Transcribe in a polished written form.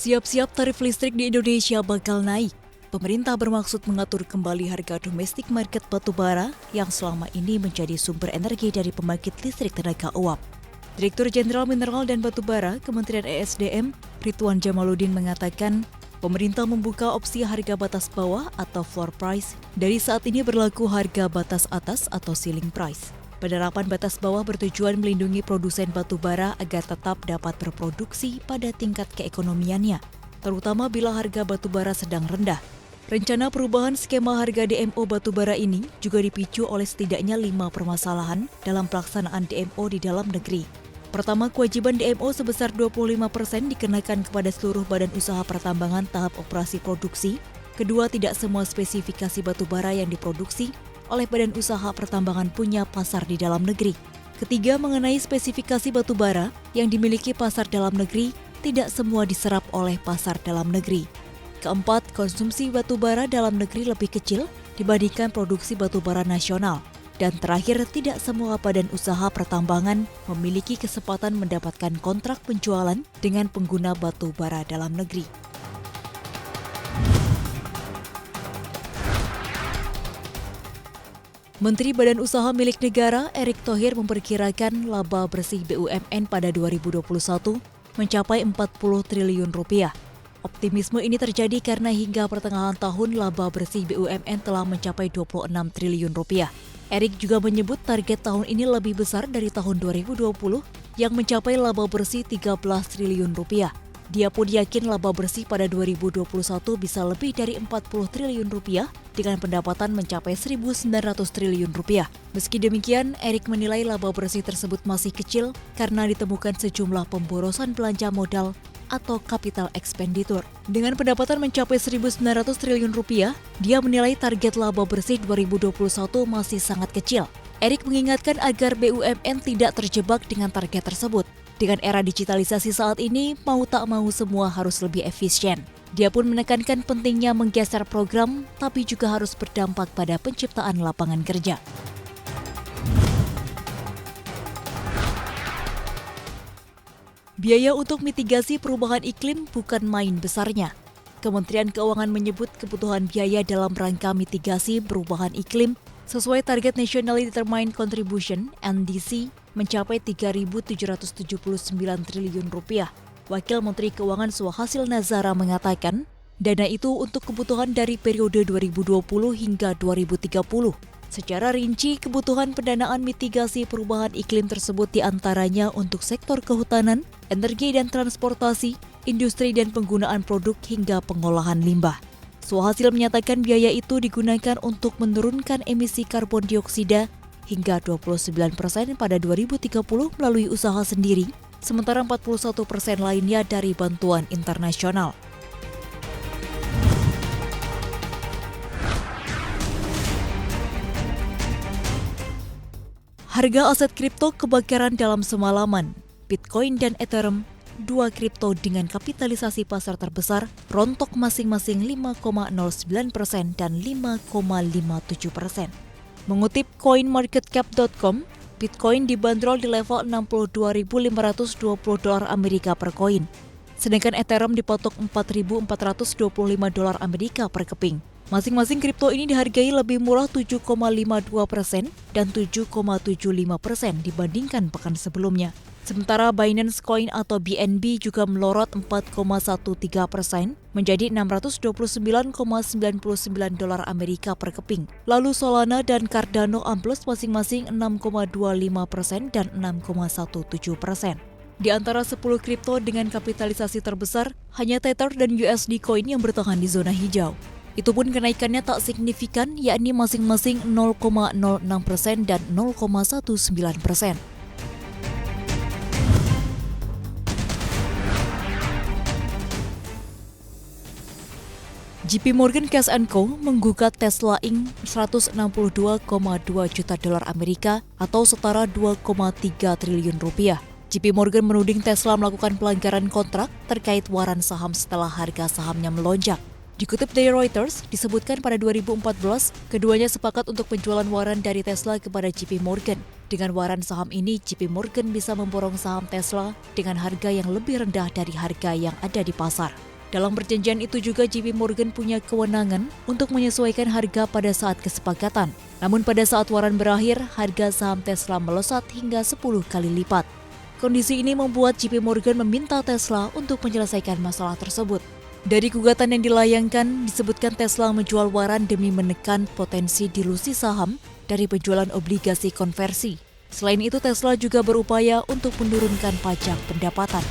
Siap-siap tarif listrik di Indonesia bakal naik. Pemerintah bermaksud mengatur kembali harga domestik market batubara yang selama ini menjadi sumber energi dari pembangkit listrik tenaga uap. Direktur Jenderal Mineral dan Batubara Kementerian ESDM, Ridwan Jamaluddin mengatakan, pemerintah membuka opsi harga batas bawah atau floor price dari saat ini berlaku harga batas atas atau ceiling price. Penerapan batas bawah bertujuan melindungi produsen batubara agar tetap dapat berproduksi pada tingkat keekonomiannya, terutama bila harga batubara sedang rendah. Rencana perubahan skema harga DMO batubara ini juga dipicu oleh setidaknya 5 permasalahan dalam pelaksanaan DMO di dalam negeri. Pertama, kewajiban DMO sebesar 25% dikenakan kepada seluruh badan usaha pertambangan tahap operasi produksi. Kedua, tidak semua spesifikasi batubara yang diproduksi oleh badan usaha pertambangan punya pasar di dalam negeri. Ketiga, mengenai spesifikasi batubara yang dimiliki pasar dalam negeri, tidak semua diserap oleh pasar dalam negeri. Keempat, konsumsi batubara dalam negeri lebih kecil dibandingkan produksi batubara nasional. Dan terakhir, tidak semua badan usaha pertambangan memiliki kesempatan mendapatkan kontrak penjualan dengan pengguna batubara dalam negeri. Menteri Badan Usaha Milik Negara Erick Thohir memperkirakan laba bersih BUMN pada 2021 mencapai 40 triliun rupiah. Optimisme ini terjadi karena hingga pertengahan tahun laba bersih BUMN telah mencapai 26 triliun rupiah. Erick juga menyebut target tahun ini lebih besar dari tahun 2020 yang mencapai laba bersih 13 triliun rupiah. Dia pun yakin laba bersih pada 2021 bisa lebih dari 40 triliun rupiah dengan pendapatan mencapai 1.900 triliun rupiah. Meski demikian, Erick menilai laba bersih tersebut masih kecil karena ditemukan sejumlah pemborosan belanja modal atau capital expenditure. Dengan pendapatan mencapai 1.900 triliun rupiah, dia menilai target laba bersih 2021 masih sangat kecil. Erick mengingatkan agar BUMN tidak terjebak dengan target tersebut. Dengan era digitalisasi saat ini, mau tak mau semua harus lebih efisien. Dia pun menekankan pentingnya menggeser program, tapi juga harus berdampak pada penciptaan lapangan kerja. Biaya untuk mitigasi perubahan iklim bukan main besarnya. Kementerian Keuangan menyebut kebutuhan biaya dalam rangka mitigasi perubahan iklim sesuai target Nationally Determined Contribution (NDC) mencapai 3.779 triliun rupiah. Wakil Menteri Keuangan Suhasil Nazara mengatakan, dana itu untuk kebutuhan dari periode 2020 hingga 2030. Secara rinci, kebutuhan pendanaan mitigasi perubahan iklim tersebut diantaranya untuk sektor kehutanan, energi dan transportasi, industri dan penggunaan produk hingga pengolahan limbah. Suhasil menyatakan biaya itu digunakan untuk menurunkan emisi karbon dioksida hingga 29% pada 2030 melalui usaha sendiri, sementara 41% lainnya dari bantuan internasional. Harga aset kripto kebakaran dalam semalaman. Bitcoin dan Ethereum, dua kripto dengan kapitalisasi pasar terbesar, rontok masing-masing 5,09% dan 5,57%. Mengutip coinmarketcap.com, Bitcoin dibanderol di level $62.520 Amerika per koin, sedangkan Ethereum dipatok $4.425 Amerika per keping. Masing-masing kripto ini dihargai lebih murah 7,52% dan 7,75% dibandingkan pekan sebelumnya. Sementara Binance Coin atau BNB juga melorot 4,13% menjadi $629,99 Amerika per keping. Lalu Solana dan Cardano ambles masing-masing 6,25% dan 6,17%. Di antara 10 kripto dengan kapitalisasi terbesar, hanya Tether dan USD Coin yang bertahan di zona hijau. Itu pun kenaikannya tak signifikan, yakni masing-masing 0,06% dan 0,19%. JP Morgan Chase & Co. menggugat Tesla Inc. $162,2 juta Amerika atau setara 2,3 triliun rupiah. JP Morgan menuding Tesla melakukan pelanggaran kontrak terkait waran saham setelah harga sahamnya melonjak. Dikutip dari Reuters, disebutkan pada 2014, keduanya sepakat untuk penjualan waran dari Tesla kepada JP Morgan. Dengan waran saham ini, JP Morgan bisa memborong saham Tesla dengan harga yang lebih rendah dari harga yang ada di pasar. Dalam perjanjian itu juga JP Morgan punya kewenangan untuk menyesuaikan harga pada saat kesepakatan. Namun pada saat waran berakhir, harga saham Tesla melesat hingga 10 kali lipat. Kondisi ini membuat JP Morgan meminta Tesla untuk menyelesaikan masalah tersebut. Dari gugatan yang dilayangkan, disebutkan Tesla menjual waran demi menekan potensi dilusi saham dari penjualan obligasi konversi. Selain itu, Tesla juga berupaya untuk menurunkan pajak pendapatan.